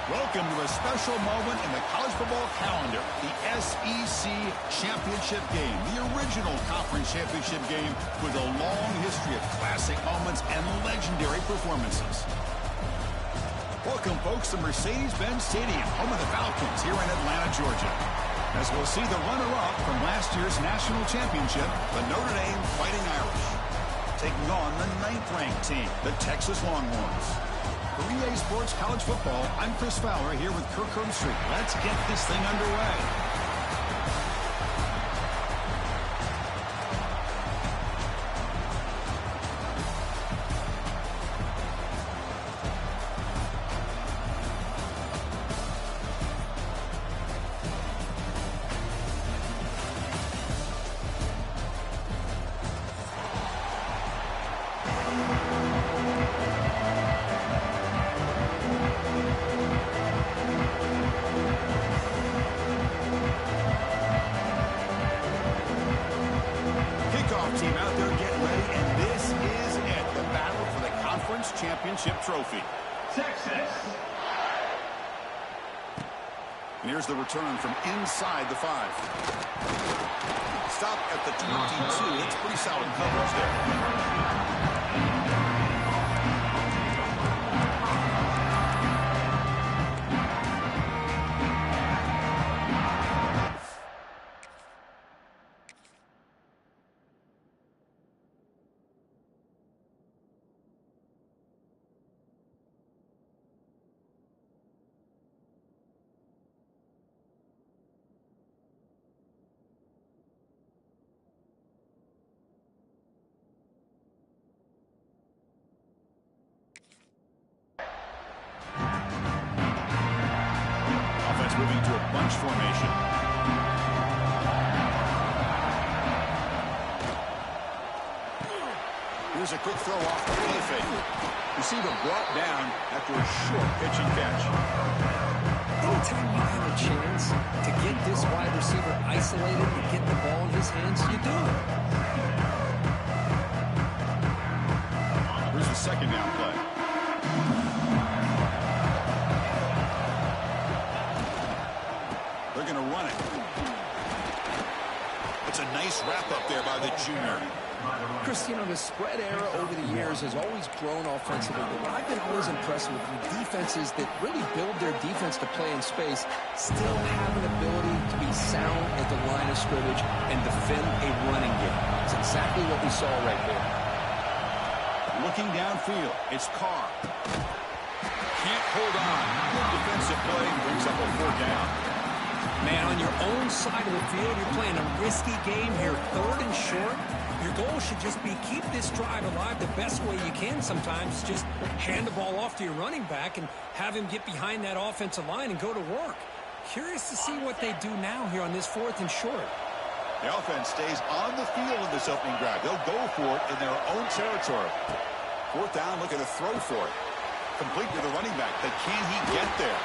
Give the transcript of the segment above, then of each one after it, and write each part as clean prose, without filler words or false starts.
Welcome to a special moment in the college football calendar, the SEC Championship Game, the original conference championship game with a long history of classic moments and legendary performances. Welcome, folks, to Mercedes-Benz Stadium, home of the Falcons here in Atlanta, Georgia. As we'll see the runner-up from last year's national championship, the Notre Dame Fighting Irish, taking on the 9th-ranked team, the Texas Longhorns. For EA Sports College Football, I'm Chris Fowler here with Kirk Herbstreit. Let's get this thing underway. Team out there getting ready, and this is it, the battle for the conference championship trophy. Texas. And here's the return from inside the 5. Stop at the 22. That's pretty solid coverage there. Moving to a bunch formation. Here's a quick throw off the play fake. Receiver brought down after a short pitch and catch. Anytime you have a chance to get this wide receiver isolated and get the ball in his hands, you do it. Here's the second down play. They're going to run it. It's a nice wrap-up there by the junior. Chris, you know, the spread era over the years has always grown offensively, but what I've been always impressed with defenses that really build their defense to play in space still have an ability to be sound at the line of scrimmage and defend a running game. It's exactly what we saw right there. Looking downfield, it's Carr. Can't hold on. Good defensive play, brings up a 4th down. Man, on your own side of the field, you're playing a risky game here, 3rd and short. Your goal should just be keep this drive alive the best way you can sometimes. Just hand the ball off to your running back and have him get behind that offensive line and go to work. Curious to see what they do now here on this 4th and short. The offense stays on the field in this opening drive. They'll go for it in their own territory. 4th down, looking to throw for it. Complete to the running back, but can he get there?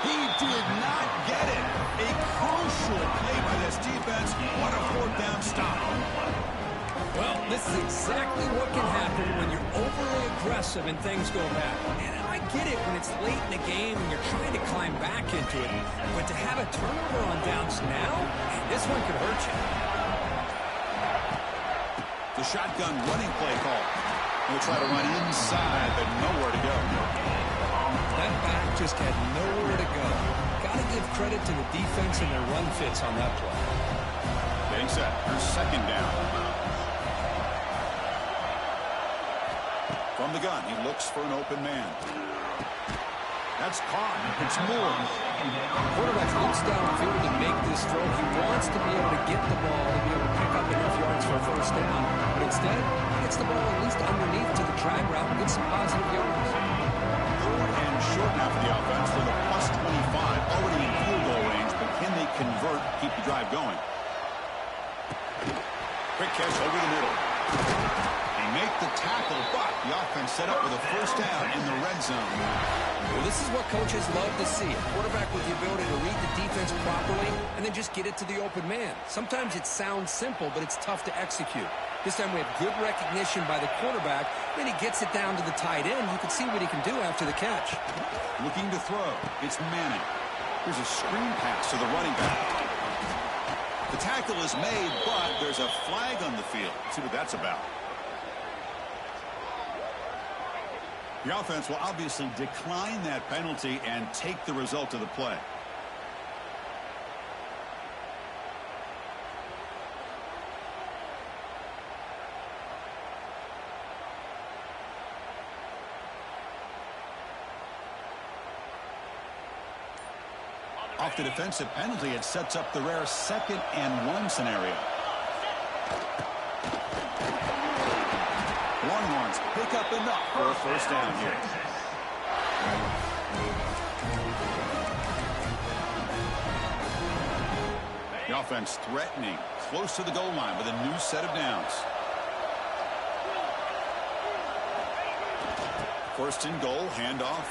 He did not get it. A crucial play by this defense. What a 4th down stop. Well, this is exactly what can happen when you're overly aggressive and things go bad. And I get it when it's late in the game and you're trying to climb back into it. But to have a turnover on downs now, this one could hurt you. The shotgun running play call. He'll try to run inside, but nowhere to go. That back just had nowhere to go. Got to give credit to the defense and their run fits on that play. Getting set. Here's 2nd down. From the gun, he looks for an open man. That's caught. It's Moore. Quarterback looks downfield to make this throw. He wants to be able to get the ball to be able to pick up enough yards for a 1st down. But instead, he gets the ball at least underneath to the drag route and gets some positive yards. 3rd and short now for the offense with a +25. Already in field goal range, but can they convert, keep the drive going? Quick catch over the middle. They make the tackle, but the offense set up with a 1st down in the red zone. Well, this is what coaches love to see. A quarterback with the ability to read the defense properly and then just get it to the open man. Sometimes it sounds simple, but it's tough to execute. This time we have good recognition by the quarterback. Then he gets it down to the tight end. You can see what he can do after the catch. Looking to throw. It's Manning. Here's a screen pass to the running back. The tackle is made, but there's a flag on the field. Let's see what that's about. The offense will obviously decline that penalty and take the result of the play. Off the defensive penalty, it sets up the rare 2nd and 1 scenario. Longhorns pick up enough for a first down here. The offense threatening, close to the goal line with a new set of downs. First and goal, handoff.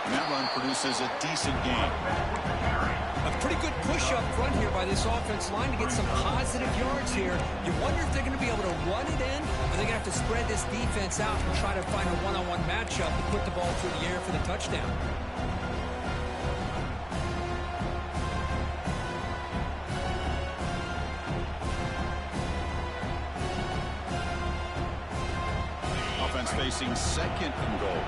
And that run produces a decent gain. A pretty good push up front here by this offense line to get some positive yards here. You wonder if they're going to be able to run it in, or they're going to have to spread this defense out and try to find a one-on-one matchup to put the ball through the air for the touchdown. Offense facing 2nd and goal.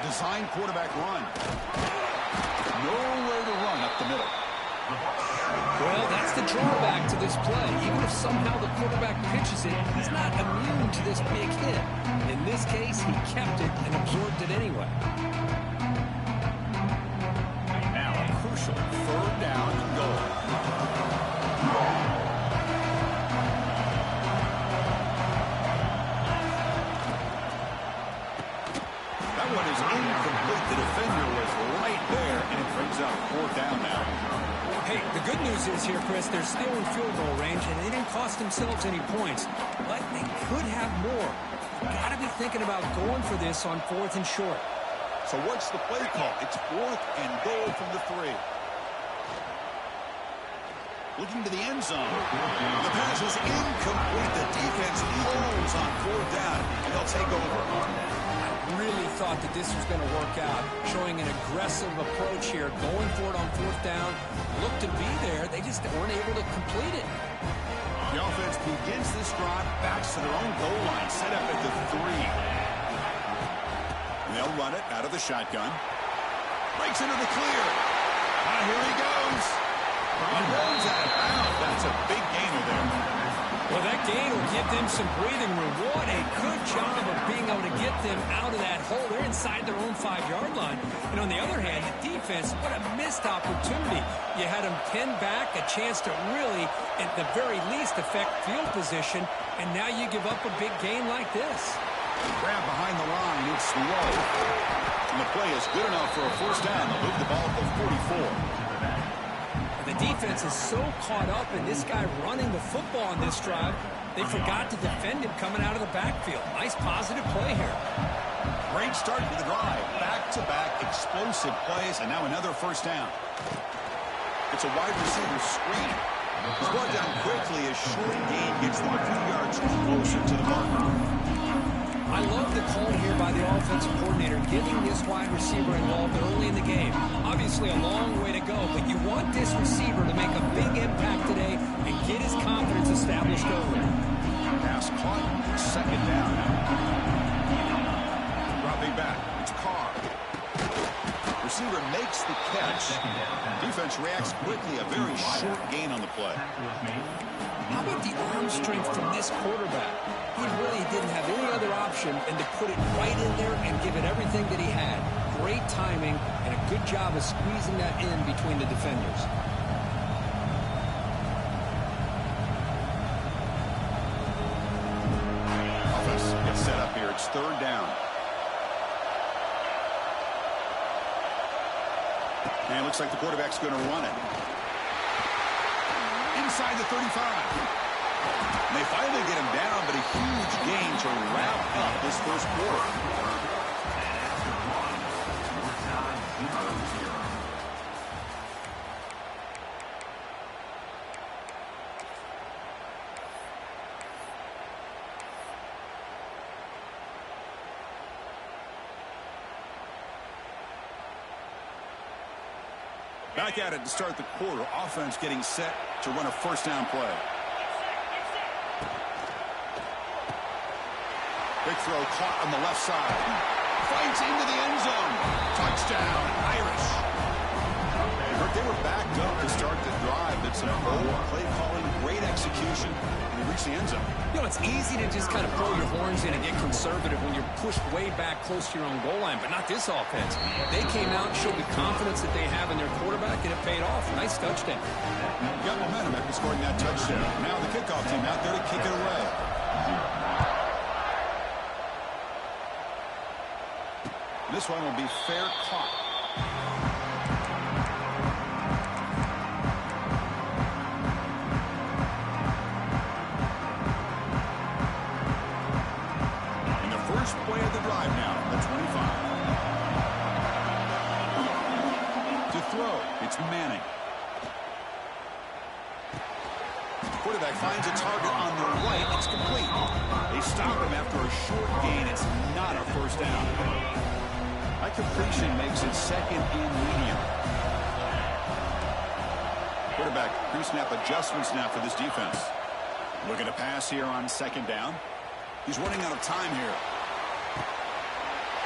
Design quarterback run. Nowhere to run up the middle. Well, that's the drawback to this play. Even if somehow the quarterback pitches it, he's not immune to this big hit. In this case, he kept it and absorbed it anyway. Now a crucial 3rd down and goal. One is incomplete. The defender was right there, and it brings up 4th down now. Hey, the good news is here, Chris, they're still in field goal range, and they didn't cost themselves any points. But they could have more. Got to be thinking about going for this on 4th and short. So what's the play call? It's 4th and goal from the 3. Looking to the end zone. The pass is incomplete. The defense holds on 4th down, and they'll take over. Really thought that this was going to work out, showing an aggressive approach here, going for it on 4th down. Looked to be there. They just weren't able to complete it. The offense begins this drive, backs to their own goal line, set up at the 3. And they'll run it out of the shotgun. Breaks into the clear. Here he goes. He runs out of bounds. That's a big gainer there. Well, that gain will give them some breathing room. What a good job of being able to get them out of that hole. They're inside their own 5-yard line. And on the other hand, the defense, what a missed opportunity. You had them pinned back, a chance to really, at the very least, affect field position, and now you give up a big gain like this. Grab behind the line. It's low. And the play is good enough for a first down. They'll move the ball to the 44. The defense is so caught up in this guy running the football on this drive, they forgot to defend him coming out of the backfield. Nice positive play here. Great start to the drive. Back-to-back explosive plays, and now another first down. It's a wide receiver screen. He's brought down quickly. A short gain gets them a few yards closer to the mark. I love the call here by the offensive coordinator, getting this wide receiver involved early in the game. Obviously a long way to go, but you want this receiver to make a big impact today and get his confidence established early. Pass caught, 2nd down. Dropping back, it's Carr. Receiver makes the catch. Defense reacts quickly, a very short gain on the play. How about the arm strength from this quarterback? He really didn't have any other option than to put it right in there and give it everything that he had. Great timing and a good job of squeezing that in between the defenders. Offense gets set up here. It's 3rd down. And it looks like the quarterback's going to run it. Inside the 35. And they finally get him down, but a huge gain to wrap up this first quarter. Back at it to start the quarter. Offense getting set to run a first down play. Big throw caught on the left side. Fights into the end zone. Touchdown, Irish. They were backed up to start the drive. It's an old play calling, great execution, and they reached the end zone. You know, it's easy to just kind of blow your horns in and get conservative when you're pushed way back close to your own goal line, but not this offense. They came out and showed the confidence that they have in their quarterback, and it paid off. Nice touchdown. Got momentum after scoring that touchdown. Now the kickoff team out there to kick it away. This one will be fair caught. Play of the drive now, the 25. To throw, it's Manning. Quarterback finds a target on the right. It's complete. They stop him after a short gain. It's not a first down. That completion makes it second and medium. Quarterback pre-snap adjustments now for this defense. Looking to pass here on second down. He's running out of time here.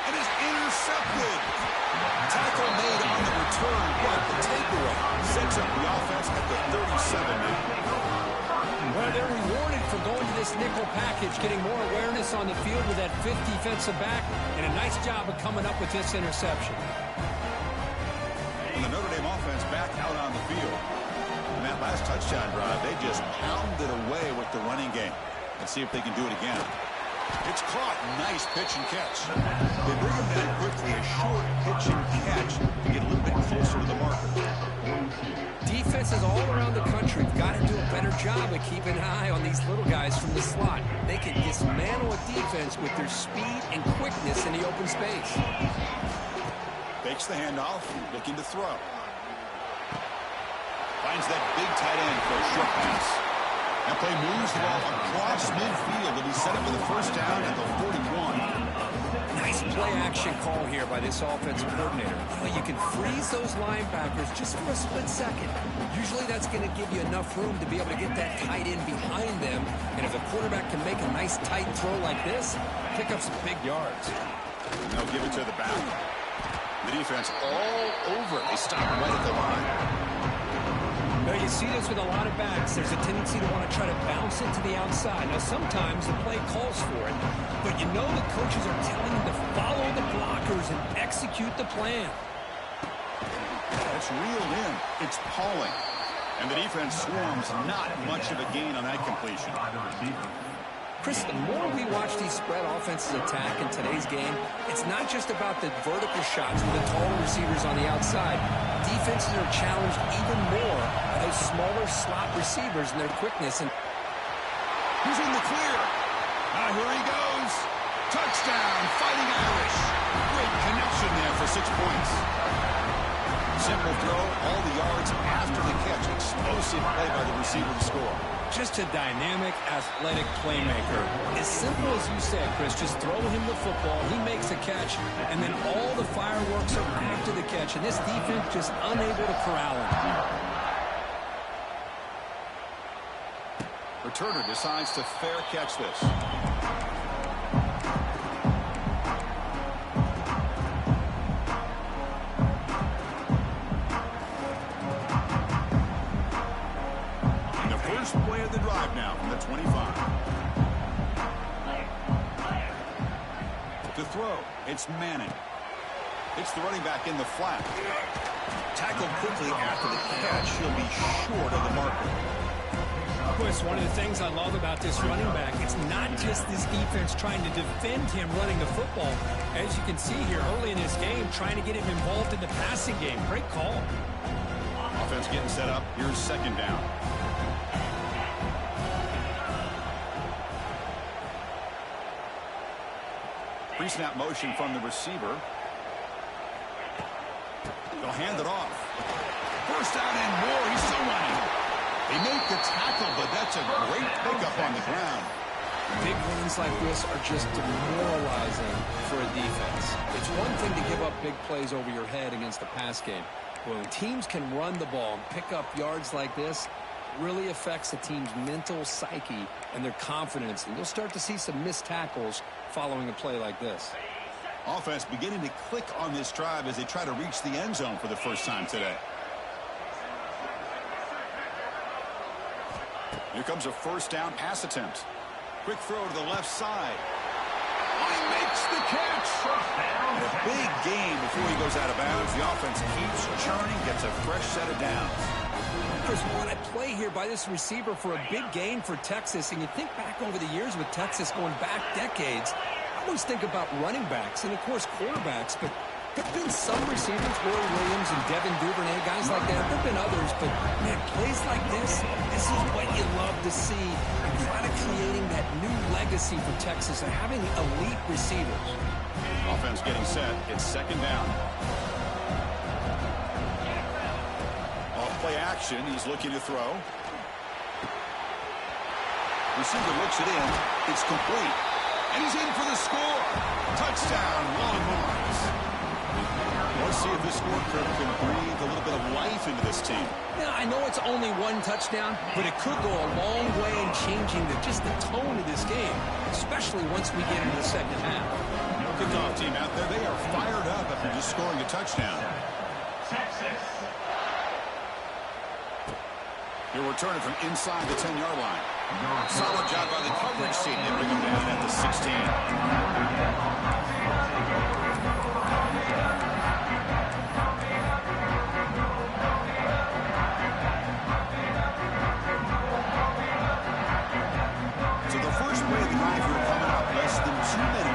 It is intercepted. Tackle made on the return, but the takeaway sets up the offense at the 37 now. Well, they're rewarded for going to this nickel package, getting more awareness on the field with that fifth defensive back, and a nice job of coming up with this interception. And the Notre Dame offense back out on the field. In that last touchdown drive, they just pounded away with the running game. Let's see if they can do it again. It's caught. Nice pitch and catch. They bring him down quickly. A short pitch and catch to get a little bit closer to the marker. Defenses all around the country have got to do a better job of keeping an eye on these little guys from the slot. They can dismantle a defense with their speed and quickness in the open space. Fakes the handoff, looking to throw. Finds that big tight end for a short pass. That play moves the ball across midfield. It'll be set up for the first down at the 41. Nice play-action call here by this offensive coordinator. Well, you can freeze those linebackers just for a split second. Usually that's going to give you enough room to be able to get that tight end behind them. And if the quarterback can make a nice tight throw like this, pick up some big yards. And they'll give it to the back. The defense all over it. They stop right at the line. Now, you see this with a lot of backs. There's a tendency to want to try to bounce it to the outside. Now, sometimes the play calls for it, but you know the coaches are telling them to follow the blockers and execute the plan. That's reeled in. It's Pauling. And the defense swarms. Not much of a gain on that completion. Chris, the more we watch these spread offenses attack in today's game, it's not just about the vertical shots with the taller receivers on the outside. Defenses are challenged even more by those smaller slot receivers and their quickness. And he's in the clear. Now here he goes. Touchdown, Fighting Irish. Great connection there for 6 points. Simple throw, all the yards after the catch. Explosive play by the receiver to score. Just a dynamic, athletic playmaker. As simple as you said, Chris, just throw him the football, he makes a catch, and then all the fireworks are after the catch, and this defense just unable to corral him. Returner decides to fair catch this. Play of the drive now from the 25. To throw, it's Manning. It's the running back in the flat. Tackled quickly after the catch. He'll be short of the marker. Chris, one of the things I love about this running back, it's not just this defense trying to defend him running the football. As you can see here early in this game, trying to get him involved in the passing game. Great call. Offense getting set up. Here's second down. Pre-snap motion from the receiver. They'll hand it off. First down and more. He's still running. They make the tackle, but that's a great pickup on the ground. Big runs like this are just demoralizing for a defense. It's one thing to give up big plays over your head against the pass game, Well, when teams can run the ball and pick up yards like this, it really affects the team's mental psyche and their confidence. And you'll start to see some missed tackles following a play like this. Offense beginning to click on this drive as they try to reach the end zone for the first time today. Here comes a first down pass attempt. Quick throw to the left side. Oh, he makes the catch. And a big gain before he goes out of bounds. The offense keeps churning, gets a fresh set of downs. Chris, what a play here by this receiver for a big gain for Texas. And you think back over the years with Texas going back decades, I always think about running backs and, of course, quarterbacks. But there have been some receivers, Roy Williams and Devin Duvernay, guys like that. There have been others, but, man, plays like this is what you love to see. And kind of creating that new legacy for Texas and having elite receivers. Offense getting set. It's second down. Off play action. He's looking to throw. Receiver looks it in. It's complete. And he's in for the score. Touchdown, Longhorns. Let's see if this score can breathe a little bit of life into this team. Now, I know it's only one touchdown, but it could go a long way in changing just the tone of this game, especially once we get into the second half. Kickoff team out there, they are fired up after just scoring a touchdown. He'll return it from inside the 10-yard line. Solid job by the coverage team. They bring him down at the 16.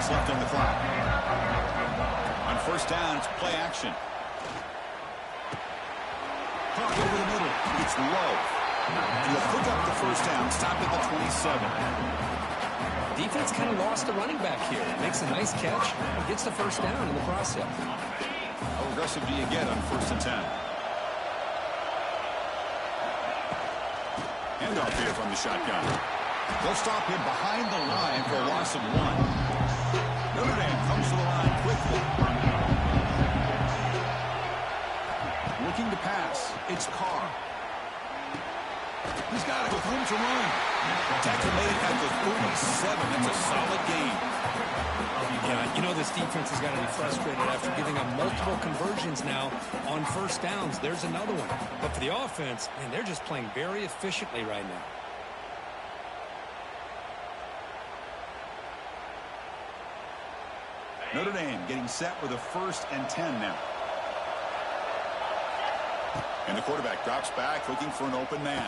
Left on the clock. On first down, it's play action. Caught over the middle. It's low. He'll pick up the first down. Stop at the 27. Defense kind of lost the running back here. Makes a nice catch and gets the first down in the process. How aggressive do you get on first and 10? Handoff here from the shotgun. They'll stop him behind the line for a loss of 1. Notre Dame comes to the line quickly. Looking to pass. It's Carr. He's got it with room to run. Tackle made at the 37. That's a solid gain. Yeah, you know this defense has got to be frustrated after giving up multiple conversions now on first downs. There's another one. But for the offense, man, they're just playing very efficiently right now. Notre Dame getting set with a first and 10 now. And the quarterback drops back looking for an open man.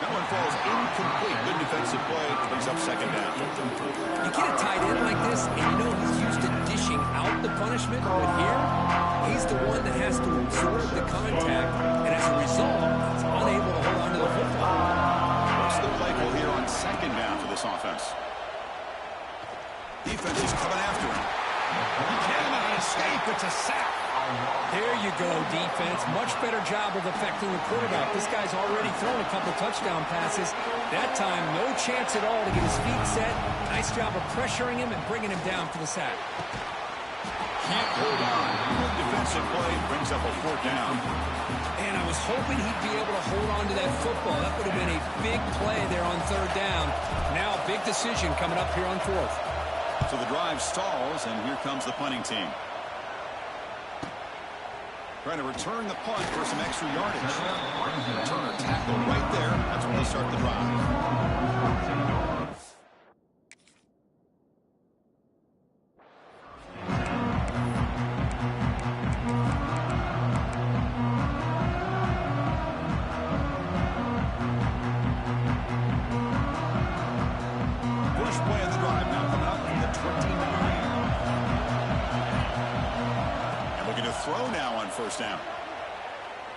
That one falls incomplete. Good defensive play. Brings up second down. You get a tight end like this, and you know he's used to dishing out the punishment. But here, he's the one that has to absorb the contact. And as a result, he's unable to hold on to the football. What's the play call here on second down for this offense? Defense is coming after him. He cannot escape. It's a sack. There you go, defense. Much better job of affecting the quarterback. This guy's already thrown a couple touchdown passes. That time, no chance at all to get his feet set. Nice job of pressuring him and bringing him down for the sack. Can't hold on. Good defensive play brings up a fourth down. And I was hoping he'd be able to hold on to that football. That would have been a big play there on third down. Now a big decision coming up here on fourth. So the drive stalls, and here comes the punting team. Trying to return the punt for some extra yardage. Returner tackle right there. That's when they start the drive. First play of the drive now coming up from the 29. To throw now on first down.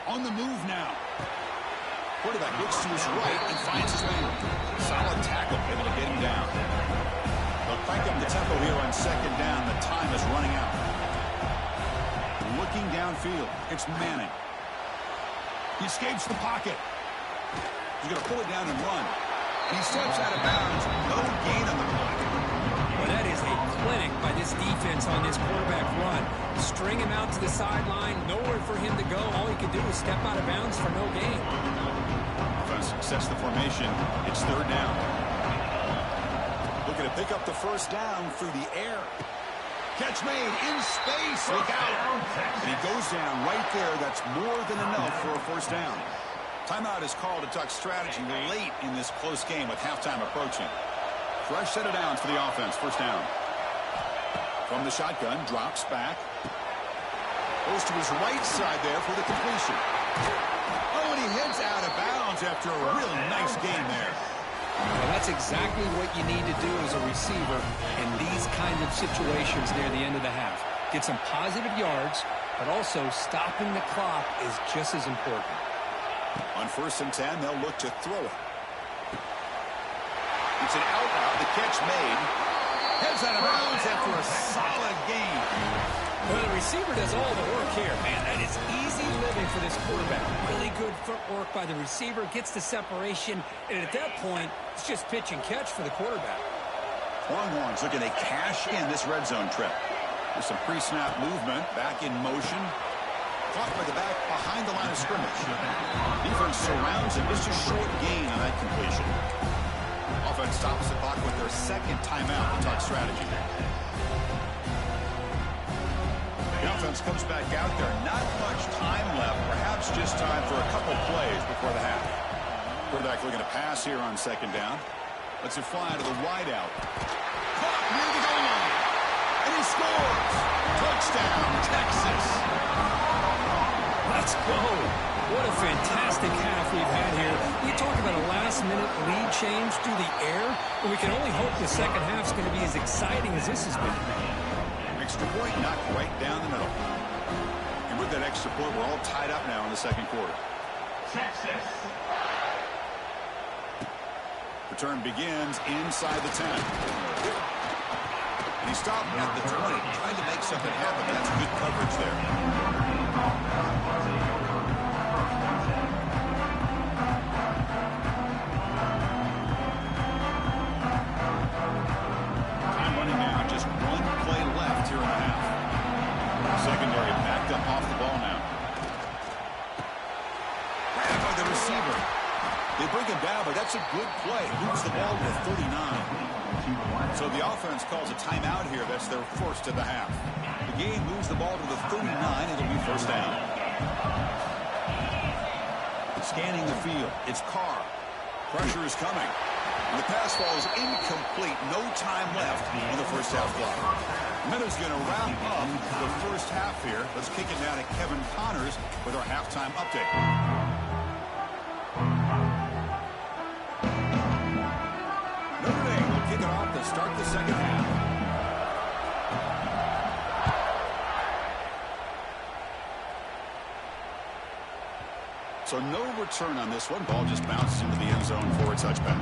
On the move now. Quarterback looks to his right and finds his man. Solid tackle, able to get him down. They'll crank up the tempo here on second down. The time is running out. Looking downfield, it's Manning. He escapes the pocket. He's going to pull it down and run. And he steps out of bounds. No gain on the play. Well, that is a clinic by this defense on this quarterback run. String him out to the sideline. Nowhere for him to go. All he can do is step out of bounds for no gain. Offense sets the formation. It's third down. Looking to pick up the first down through the air. Catch made in space. Look out. And he goes down right there. That's more than enough for a first down. Timeout is called to talk strategy late in this close game with halftime approaching. Fresh set of downs for the offense. First down. From the shotgun, drops back. Goes to his right side there for the completion. Oh, and he heads out of bounds after a real nice game there. Well, that's exactly what you need to do as a receiver in these kind of situations near the end of the half. Get some positive yards, but also stopping the clock is just as important. On 1st and 10, they'll look to throw it. It's an out route. The catch made. Heads out of bounds after a solid game. Well, the receiver does all the work here, man. That is easy living for this quarterback. Really good footwork by the receiver. Gets the separation. And at that point, it's just pitch and catch for the quarterback. Longhorns looking to cash in this red zone trip. There's some pre-snap movement. Back in motion. Caught by the back behind the line of scrimmage. Defense surrounds him. Just a short gain on that completion. Offense stops the clock with their second timeout to talk strategy. The offense comes back out there. Not much time left. Perhaps just time for a couple plays before the half. Quarterback looking to pass here on 2nd down. Lets it fly to the wide out. Caught near the goal line. And he scores. Touchdown, Texas. Let's go. What a fantastic half we've had here. You talk about a last-minute lead change through the air, and we can only hope the second half's going to be as exciting as this has been. Extra point knocked right down the middle. And with that extra point, we're all tied up now in the second quarter. Texas. Return begins inside the 10. And he stopped at the 20, trying to make something happen. That's good coverage there. Time running now. Just one play left here in the half. Secondary backed up off the ball now. Grabbed by the receiver. They bring him down, but that's a good play. Moves the ball to the 39. So the offense calls a timeout here. That's their first of the half. The game moves the ball to the 39. It'll be first down. Scanning the field. It's Carr. Pressure is coming. And the pass ball is incomplete. No time left on the first half clock. Minutes going to wrap up the first half here. Let's kick it down to Kevin Connors with our halftime update. Notre Dame will kick it off to start the second half. So no return on this one. Ball just bounces into the end zone for a touchback.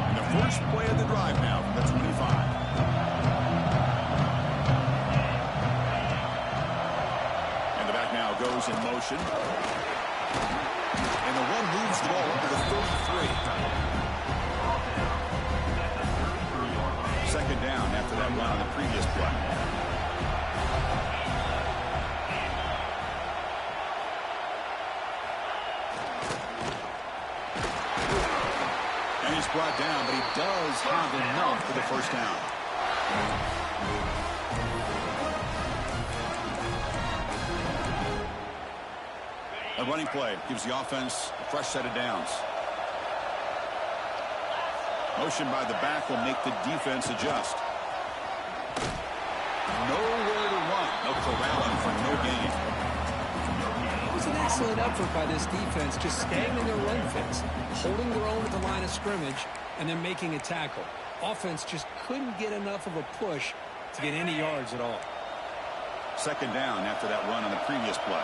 And the first play of the drive now from the 25. And the back now goes in motion. And the one moves the ball up to the 33. Second down after that run on the previous play. And he's brought down, but he does have enough for the first down. A running play gives the offense a fresh set of downs. Motion by the back will make the defense adjust. Nowhere to run. No corralling for no gain. It was an excellent effort by this defense, just staying in their run fits, holding their own at the line of scrimmage, and then making a tackle. Offense just couldn't get enough of a push to get any yards at all. Second down after that run on the previous play.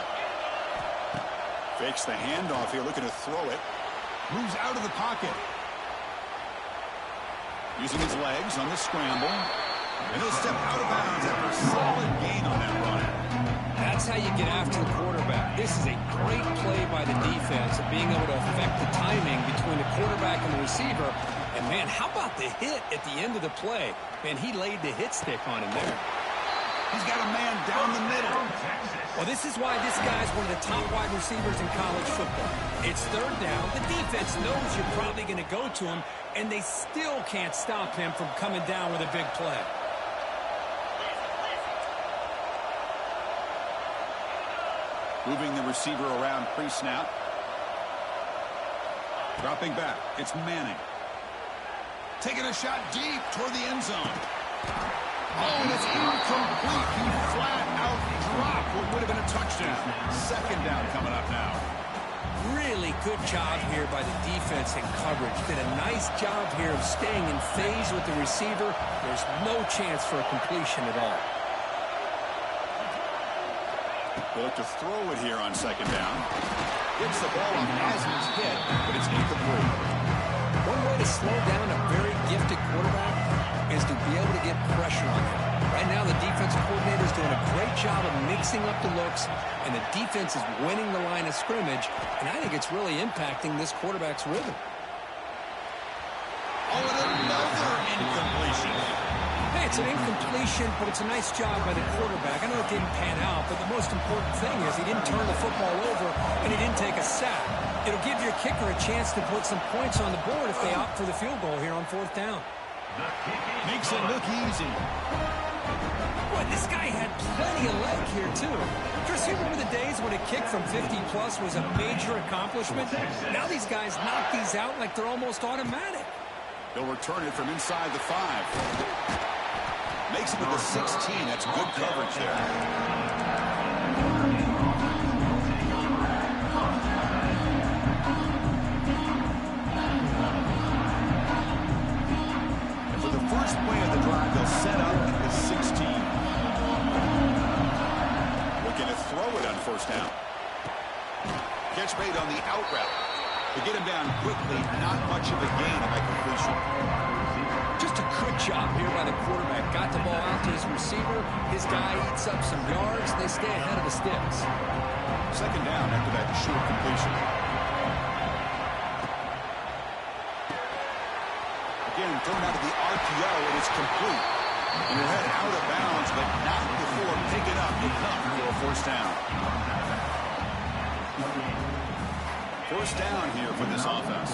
Fakes the handoff here, looking to throw it. Moves out of the pocket. Using his legs on the scramble. And he'll step out of bounds after a solid gain on that run. That's how you get after the quarterback. This is a great play by the defense of being able to affect the timing between the quarterback and the receiver. And, man, how about the hit at the end of the play? Man, he laid the hit stick on him there. He's got a man down the middle. Well, this is why this guy's one of the top wide receivers in college football. It's third down. The defense knows you're probably going to go to him, and they still can't stop him from coming down with a big play. Moving the receiver around pre-snap. Dropping back. It's Manning. Taking a shot deep toward the end zone. Oh, and it's incomplete. He flat out dropped what would have been a touchdown. Second down coming up now. Really good job here by the defense in coverage. Did a nice job here of staying in phase with the receiver. There's no chance for a completion at all. They look to throw it here on second down. Gets the ball off as he's hit, but it's incomplete. One way to slow down a very gifted quarterback is to be able to get pressure on him. Right now, the defensive coordinator is doing a great job of mixing up the looks, and the defense is winning the line of scrimmage, and I think it's really impacting this quarterback's rhythm. Oh, and another incompletion. Hey, it's an incompletion, but it's a nice job by the quarterback. I know it didn't pan out, but the most important thing is he didn't turn the football over, and he didn't take a sack. It'll give your kicker a chance to put some points on the board if they opt for the field goal here on fourth down. Makes it look easy. Boy, this guy had plenty of leg here, too. Chris, you remember the days when a kick from 50-plus was a major accomplishment? Now these guys knock these out like they're almost automatic. They'll return it from inside the 5. Makes it to the 16. That's good coverage there. And for the first play of the drive, they'll set up at the 16. Looking to throw it on first down. Catch made on the out route. To get him down quickly, not much of a gain by completion. Just a good job here by the quarterback. Got the ball out to his receiver. His guy eats up some yards. They stay ahead of the sticks. Second down after that short completion. Again, thrown out of the RPO, and it's complete. And you're headed out of bounds, but not before picking up. You come for a first down. First down here for this offense.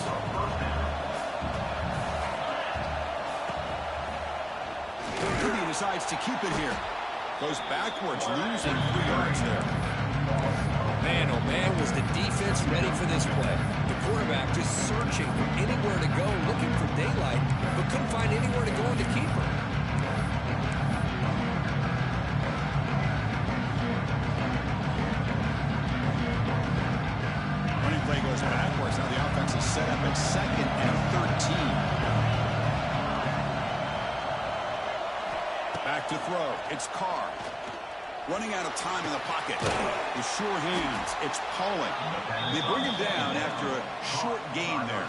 Rudy decides to keep it here. Goes backwards, losing 3 yards there. Man, oh man, was the defense ready for this play. The quarterback just searching for anywhere to go, looking for daylight, but couldn't find anywhere to go in the keeper. Running play goes backwards. Now the offense is set up at 2nd and 13. Back to throw. It's Carr. Running out of time in the pocket. With sure hands, it's Pauling. They bring him down after a short gain there.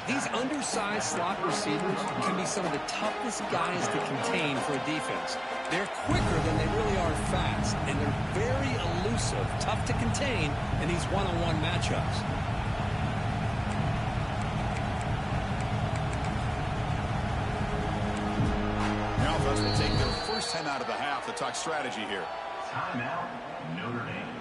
These undersized slot receivers can be some of the toughest guys to contain for a defense. They're quicker than they really are fast, and they're very elusive, tough to contain in these one-on-one matchups. The offense will take their first 10 out of the half to talk strategy here. Timeout, Notre Dame.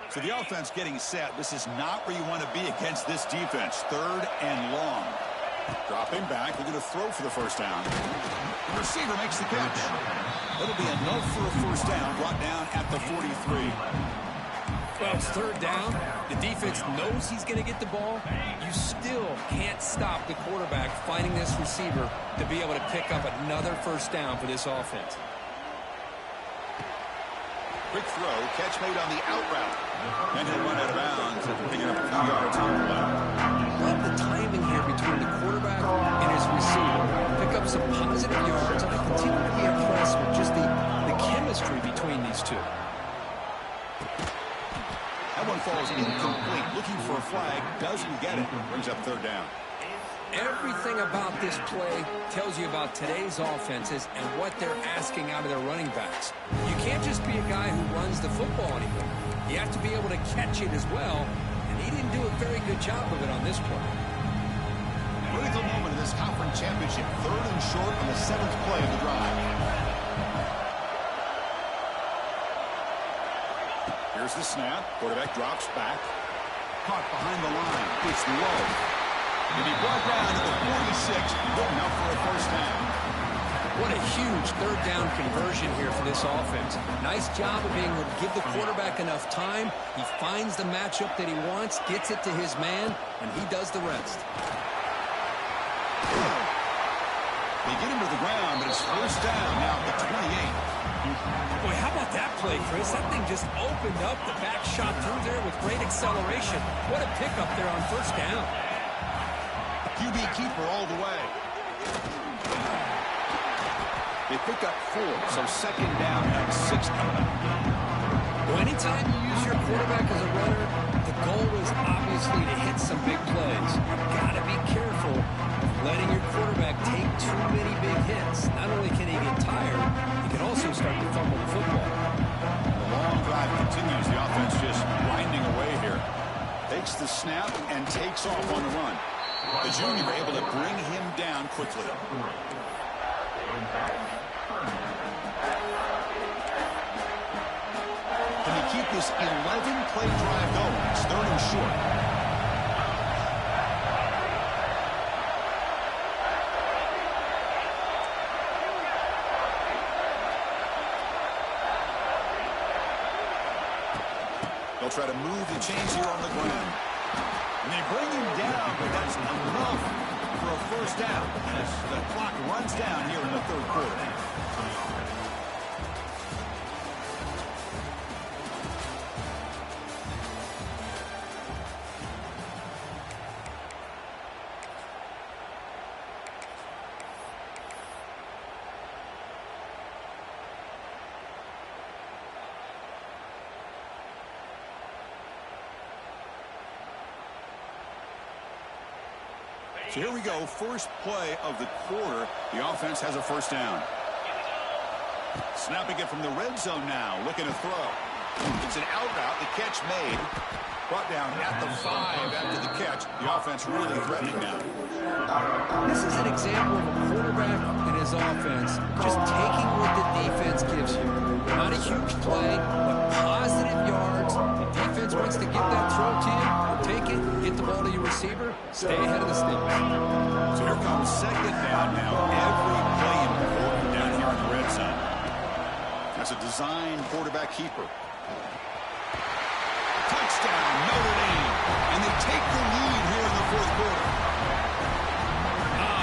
So the offense getting set. This is not where you want to be against this defense. 3rd and long. Dropping back. They're going to throw for the first down. The receiver makes the catch. That'll be enough for a first down. Brought down at the 43. Well, it's 3rd down. The defense knows he's going to get the ball. You still can't stop the quarterback finding this receiver to be able to pick up another first down for this offense. Quick throw, catch made on the out route. And he'll run out of bounds after picking up a few yards on the play. Love the timing here between the quarterback and receiver, pick up some positive yards, and I continue to be impressed with just the chemistry between these two. That one falls incomplete. Looking for a flag, doesn't get it. Brings up third down. Everything about this play tells you about today's offenses and what they're asking out of their running backs. You can't just be a guy who runs the football anymore. You have to be able to catch it as well, and he didn't do a very good job of it on this play. Critical moment in this conference championship. Third and short on the 7th play of the drive. Here's the snap. Quarterback drops back. Caught behind the line. It's low. And he brought down to the 46. Good enough for a first down. What a huge third down conversion here for this offense. Nice job of being able to give the quarterback enough time. He finds the matchup that he wants, gets it to his man, and he does the rest. They get him to the ground, but it's first down now at the 28. Boy, how about that play, Chris? That thing just opened up. The back shot through there with great acceleration. What a pickup there on first down. QB keeper all the way. They pick up 4, so second down and 6 coming up. Well, anytime you use your quarterback as a runner, the goal is obviously to hit some big plays. You've got to be careful of letting your quarterback take too many big hits. Not only can he get tired, he can also start to fumble the football. The long drive continues. The offense just grinding away here. Takes the snap and takes off on the run. The junior able to bring him down quickly. Can he keep this 11-play drive going? It's third and short. They'll try to move the chains here on the ground. And they bring him down, but that's enough for a first down as the clock runs down here in the third quarter. So here we go, first play of the quarter. The offense has a first down. Snapping it from the red zone now, looking to throw. It's an out route, the catch made. Brought down at the 5 after the catch. The offense really threatening now. This is an example of a quarterback and his offense just taking what the defense gives you. Not a huge play, but positive yards. The defense wants to give that throw to you. Take it, get the ball to your receiver, stay ahead of the sticks. So here comes second down now. Every play important down here in the red zone. That's a designed quarterback keeper. Touchdown, Notre Dame. And they take the lead here in the fourth quarter.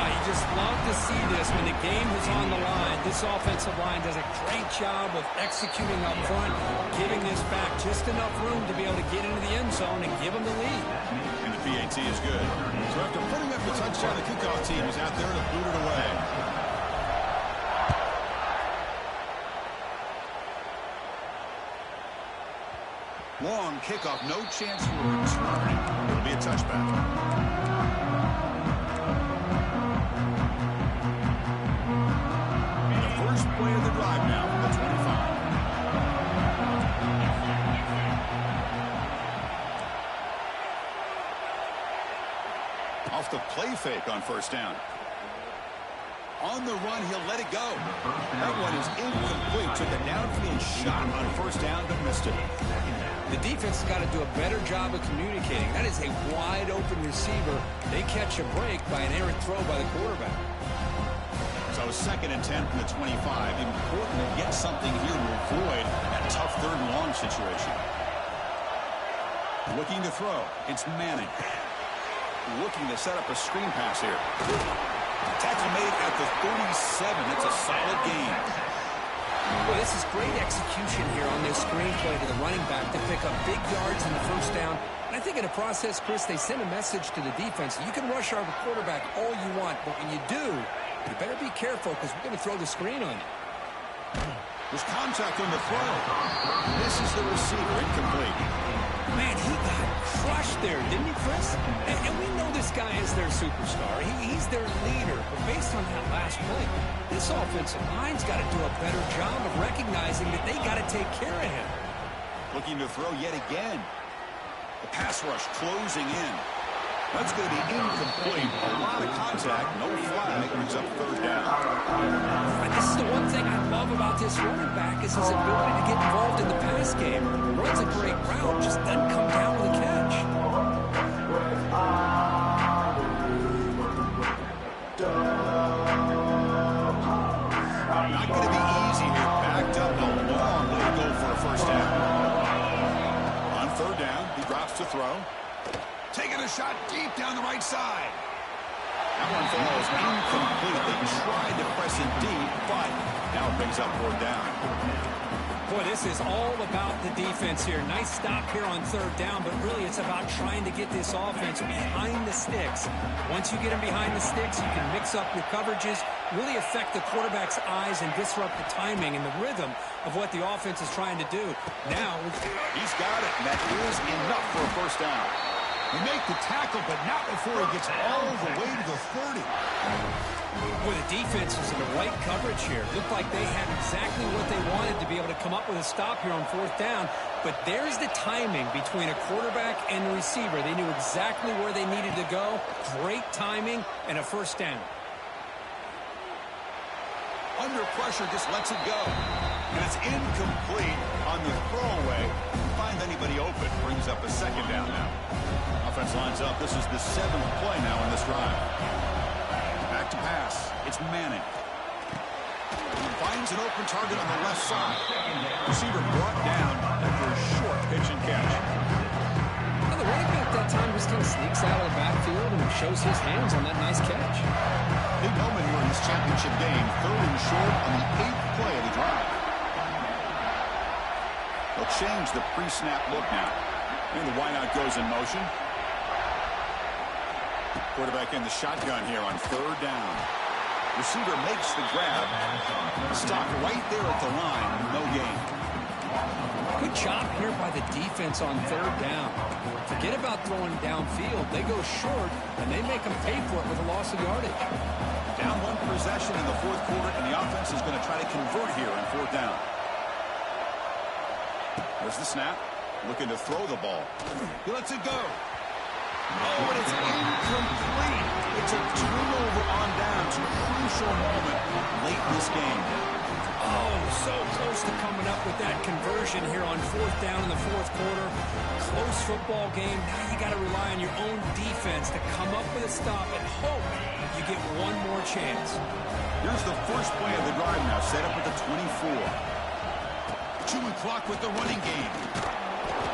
You just love to see this when the game is on the line. This offensive line does a great job of executing up front, giving this back just enough room to be able to get into the end zone and give them the lead. And the PAT is good. So after putting up the touchdown, the kickoff team is out there to boot it away. Long kickoff, no chance for a return. It'll be a touchback. First play of the drive now from the 25. Off the play fake on first down. On the run, he'll let it go. That one is incomplete. Took a downfield shot on first down, but missed it. The defense has got to do a better job of communicating. That is a wide open receiver. They catch a break by an errant throw by the quarterback. So second and 10 from the 25. Important to get something here to avoid that tough third and long situation. Looking to throw. It's Manning. Looking to set up a screen pass here. Tackle made at the 37. It's a solid gain. Well, this is great execution here on this screenplay to the running back to pick up big yards in the first down. And I think in the process, Chris, they send a message to the defense. You can rush our quarterback all you want, but when you do, you better be careful because we're going to throw the screen on you. There's contact on the throw. This is the receiver, incomplete. Man, he got crushed there, didn't he, Chris? And we know this guy is their superstar. He's their leader. But based on that last play, this offensive line's got to do a better job of recognizing that they got to take care of him. Looking to throw yet again. The pass rush closing in. That's going to be incomplete. A lot of contact, no flag, brings up third down. This is the one thing I love about this running back is his ability to get involved in the pass game. Runs a great route, just doesn't come down with a catch. Not going to be easy here. Backed up a long way to go for a first down. On third down, he drops to throw. Taking a shot deep down the right side. That one falls incomplete. They tried to press it deep, but now it brings up fourth down. Boy, this is all about the defense here. Nice stop here on third down, but really it's about trying to get this offense behind the sticks. Once you get them behind the sticks, you can mix up your coverages, really affect the quarterback's eyes and disrupt the timing and the rhythm of what the offense is trying to do. Now, he's got it, and that is enough for a first down. They make the tackle, but not before he gets all the way to the 30. Boy, the defense is in the right coverage here. Looked like they had exactly what they wanted to be able to come up with a stop here on fourth down. But there's the timing between a quarterback and the receiver. They knew exactly where they needed to go. Great timing and a first down. Under pressure, just lets it go. And it's incomplete on the throwaway. Find anybody open. Brings up a second down now. Offense lines up. This is the 7th play now in this drive. Back to pass. It's Manning. He finds an open target on the left side. Receiver brought down after a short pitch and catch. Well, the running back that time just kind of sneaks out of the backfield and shows his hands on that nice catch. Big moment here in this championship game. Third and short on the 8th play of the drive. They'll change the pre-snap look now. And the wideout goes in motion. Quarterback in the shotgun here on third down. Receiver makes the grab. Stop right there at the line. No gain. Good job here by the defense on third down. Forget about throwing downfield. They go short, and they make them pay for it with a loss of yardage. Down one possession in the fourth quarter, and the offense is going to try to convert here on fourth down. There's the snap. Looking to throw the ball. He lets it go. Oh, and it's incomplete. It's a turnover on down to a crucial moment late in this game. Oh, so close to coming up with that conversion here on fourth down in the fourth quarter. Close football game. Now you got to rely on your own defense to come up with a stop and hope you get one more chance. Here's the first play of the drive now, set up at the 24. Chewing clock with the running game.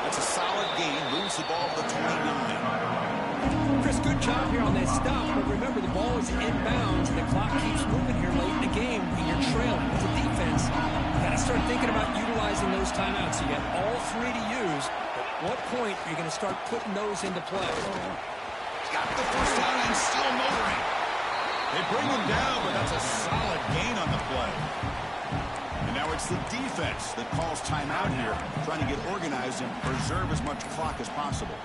That's a solid gain. Moves the ball to the 29. Chris, good job here on that stop, but remember the ball is inbounds and the clock keeps moving here late in the game and you're trailing. As a defense, you got to start thinking about utilizing those timeouts. You got all three to use. At what point are you going to start putting those into play? Got the first down and still motoring. They bring him down, but that's a solid gain on the play. And now it's the defense that calls timeout here, trying to get organized and preserve as much clock as possible.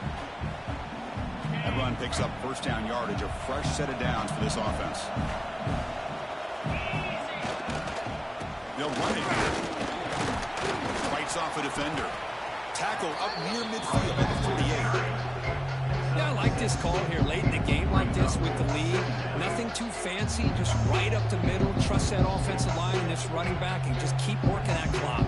That run picks up first down yardage, a fresh set of downs for this offense. They'll run it here. Fights off a defender. Tackle up near midfield at the 48. Yeah, I like this call here late in the game like this with the lead. Nothing too fancy, just right up the middle. Trust that offensive line and this running back and just keep working that clock.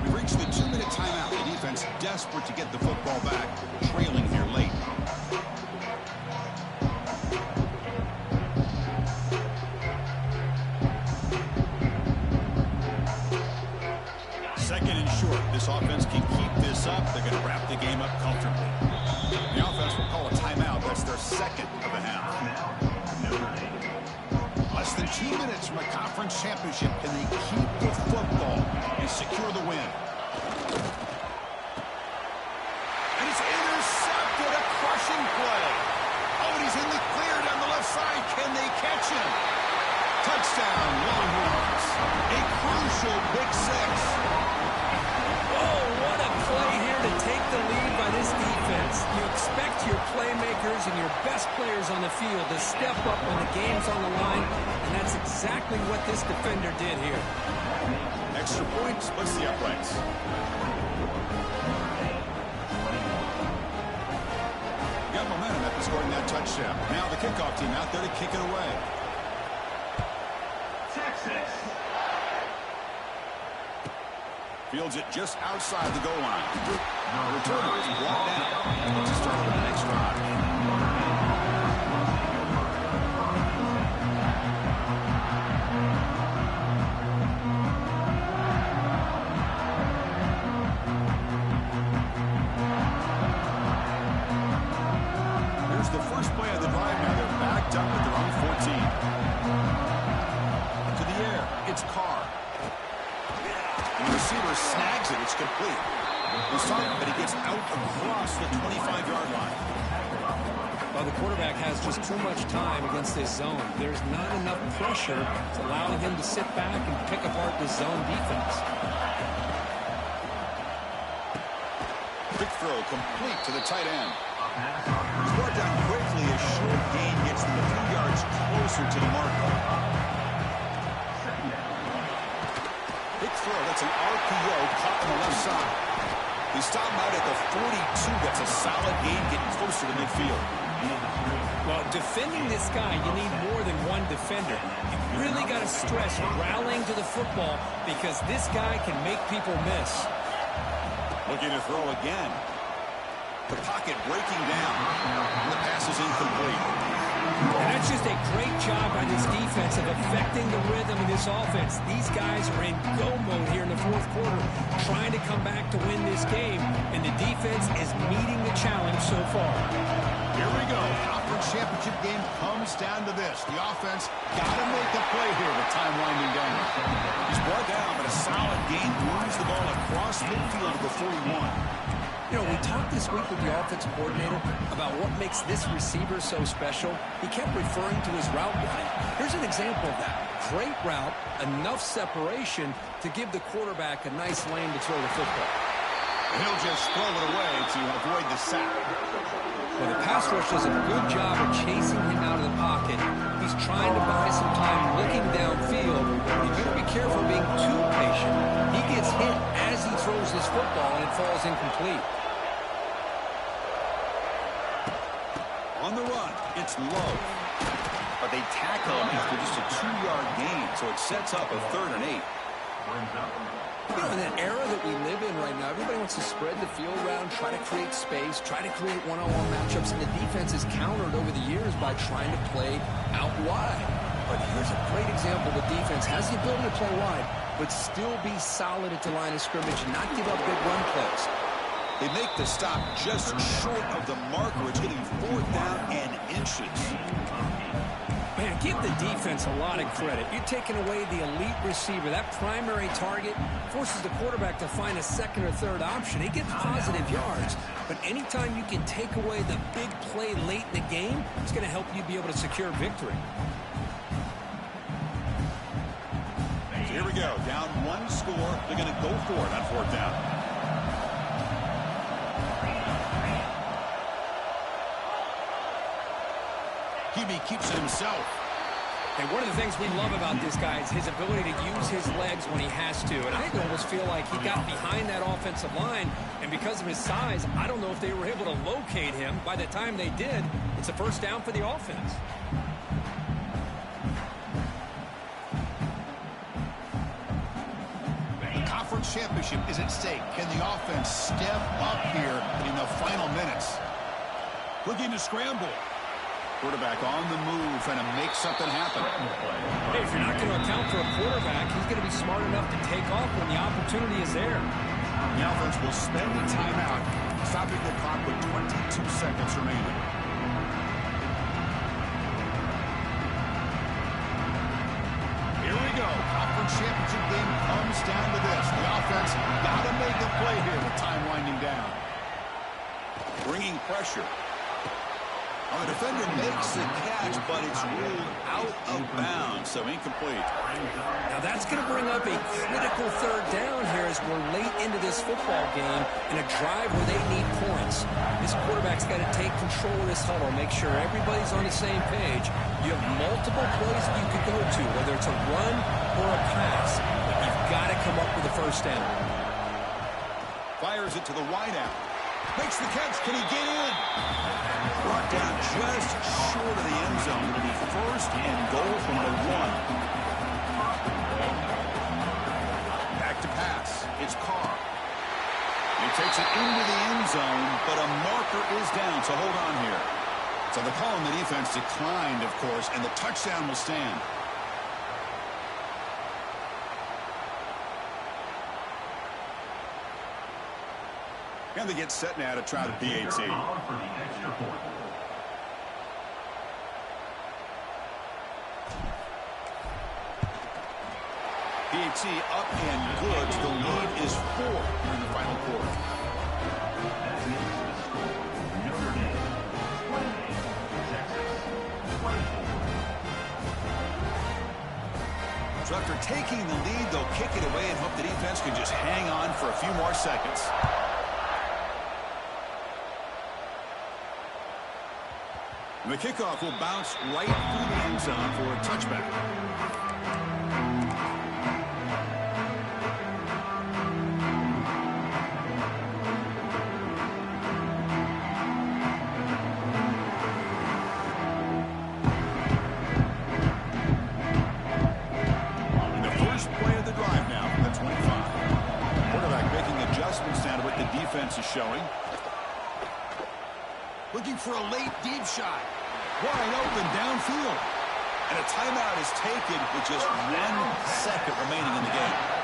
We've reached the 2-minute timeout. The defense desperate to get the football back, trailing here late. Second and short. This offense can keep this up. They're going to wrap the game up comfortably. The offense will call a timeout. That's from a conference championship. Can they keep the football and secure the win? And it's intercepted, a crushing play. Oh, and he's in the clear down the left side. Can they catch him? Touchdown, Longhorns. A crucial pick six. Oh, what a play here to take the lead by this defense. You expect your playmakers and your best players on the field to step up when the game's on the line, and that's exactly what this defender did here. Extra point splits the uprights. Got momentum after scoring that touchdown. Now the kickoff team out there to kick it away. Texas. Fields it just outside the goal line. The returner is brought down. To start with the next drive. Here's the first play of the drive. Now they're backed up at their own 14. To the air. It's Carr. And the receiver snags it. It's complete. We saw it, but he gets out across the 25-yard line. Well, the quarterback has just too much time against this zone. There's not enough pressure to allow him to sit back and pick apart the zone defense. Quick throw complete to the tight end. He's brought down quickly. A short gain gets them a few yards closer to the marker. Big throw. That's an RPO caught on the left side. He stopped out at the 42. That's a solid gain getting closer to midfield. Well, defending this guy, you need more than one defender. You really got to stress rallying to the football because this guy can make people miss. Looking to throw again. The pocket breaking down. The pass is incomplete. And that's just a great job by this defense of affecting the rhythm of this offense. These guys are in go mode here in the fourth quarter, trying to come back to win this game, and the defense is meeting the challenge so far. Here we go. Conference championship game comes down to this. The offense got to make a play here with time winding down. He's brought down, but a solid gain moves the ball across midfield to the 41. You know, we talked this week with the offensive coordinator about what makes this receiver so special. He kept referring to his route running. Here's an example of that. Great route, enough separation to give the quarterback a nice lane to throw the football. He'll just throw it away to avoid the sack. Well, the pass rush does a good job of chasing him out of the pocket. He's trying to buy some time looking downfield. You better be careful being too patient. He gets hit as he throws this football, and it falls incomplete. On the run, it's low. But they tackle him after just a 2-yard gain, so it sets up a 3rd and 8. You know, in that era that we live in right now, everybody wants to spread the field around, try to create space, try to create one-on-one matchups, and the defense is countered over the years by trying to play out wide. But here's a great example. The defense has the ability to play wide, but still be solid at the line of scrimmage and not give up big run plays. They make the stop just short of the marker. It's getting 4th down and inches. Man, give the defense a lot of credit. You're taking away the elite receiver. That primary target forces the quarterback to find a second or third option. He gets positive yards, but anytime you can take away the big play late in the game, it's going to help you be able to secure victory. So here we go. Down 1 score. They're going to go for it on 4th down. Hebe keeps it himself. And one of the things we love about this guy is his ability to use his legs when he has to. And I almost feel like he got behind that offensive line, and because of his size, I don't know if they were able to locate him. By the time they did, it's a 1st down for the offense. The conference championship is at stake. Can the offense step up here in the final minutes? Looking to scramble. Quarterback on the move, trying to make something happen. Hey, if you're not going to account for a quarterback, he's going to be smart enough to take off when the opportunity is there. The offense will spend the timeout, stopping the clock with 22 seconds remaining. Here conference championship game comes down to this. The offense got to make a play here with time winding down. Bringing pressure. Well, the defender makes the catch, but it's ruled out of bounds, so incomplete. Now that's going to bring up a critical third down here as we're late into this football game in a drive where they need points. This quarterback's got to take control of this huddle, make sure everybody's on the same page. You have multiple plays that you could go to, whether it's a run or a pass, but you've got to come up with a first down. Fires it to the wideout. Makes the catch. Can he get in? Brought down just short of the end zone. It'll be first and goal from the 1. Back to pass. It's Carr. He takes it into the end zone, but a marker is down, so hold on here. So the call on the defense declined, of course, and the touchdown will stand. And they get set now to try the PAT. PAT up and good. The lead is 4 in the final quarter. Notre Dame, 28, Texas, 24. So after taking the lead, they'll kick it away and hope the defense can just hang on for a few more seconds. The kickoff will bounce right through the end zone for a touchback. And the first play of the drive now from the 25. Quarterback making adjustments now to what the defense is showing. Looking for a late deep shot. Wide open downfield. And a timeout is taken with just 1 second remaining in the game.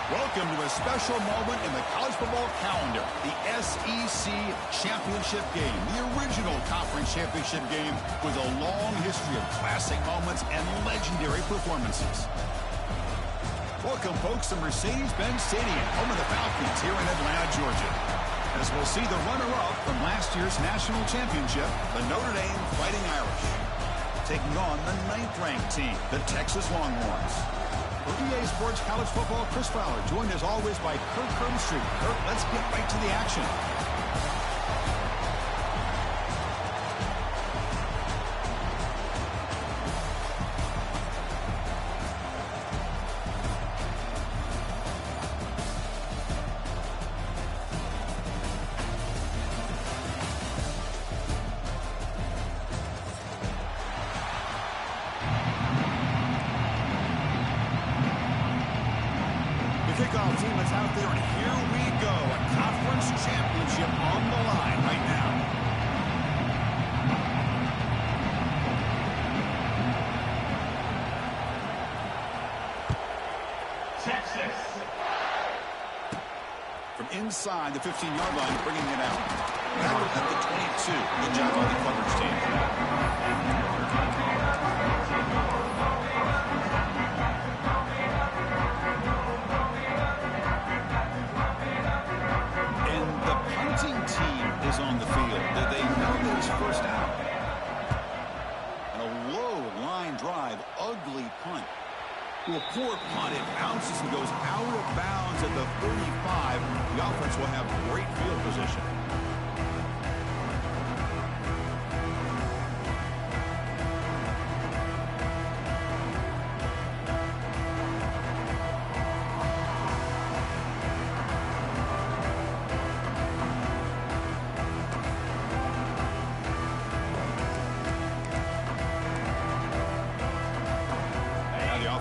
Welcome to a special moment in the college football calendar, the SEC Championship Game, the original conference championship game with a long history of classic moments and legendary performances. Welcome, folks, to Mercedes-Benz Stadium, home of the Falcons here in Atlanta, Georgia, as we'll see the runner-up from last year's national championship, the Notre Dame Fighting Irish, taking on the 9th-ranked team, the Texas Longhorns. For EA Sports College Football, Chris Fowler, joined as always by Kirk Herbstreit. Kirk, let's get right to the action. Kickoff team is out there, and here we go. A conference championship on the line right now. Texas. From inside the 15-yard line, bringing it out. Now at the 22. Good job on the coverage team. Is on the field. They know there's first out. And a low line drive, ugly punt. To a poor punt, it bounces and goes out of bounds at the 35. The offense will have great field position.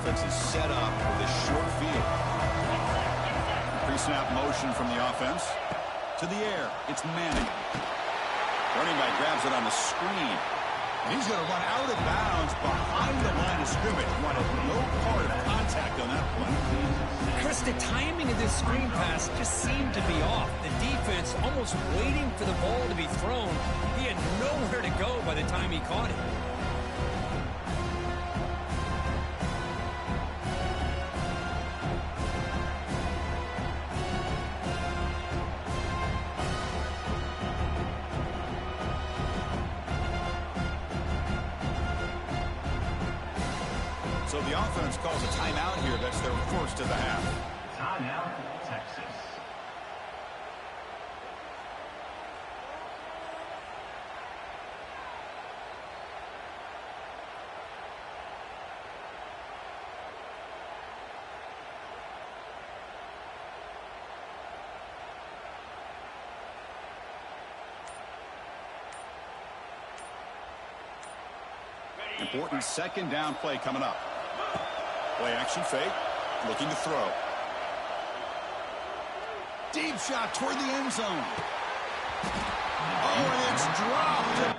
Is set up with a short field. Pre-snap motion from the offense. To the air, it's Manning. Running back grabs it on the screen. And he's going to run out of bounds behind the line of scrimmage. Wanted no part of contact on that play. Chris, the timing of this screen pass just seemed to be off. The defense almost waiting for the ball to be thrown. He had nowhere to go by the time he caught it. So the offense calls a timeout here. That's their first of the half. Timeout, Texas. Important second down play coming up. Play action fake, looking to throw. Deep shot toward the end zone. Oh, and it's dropped.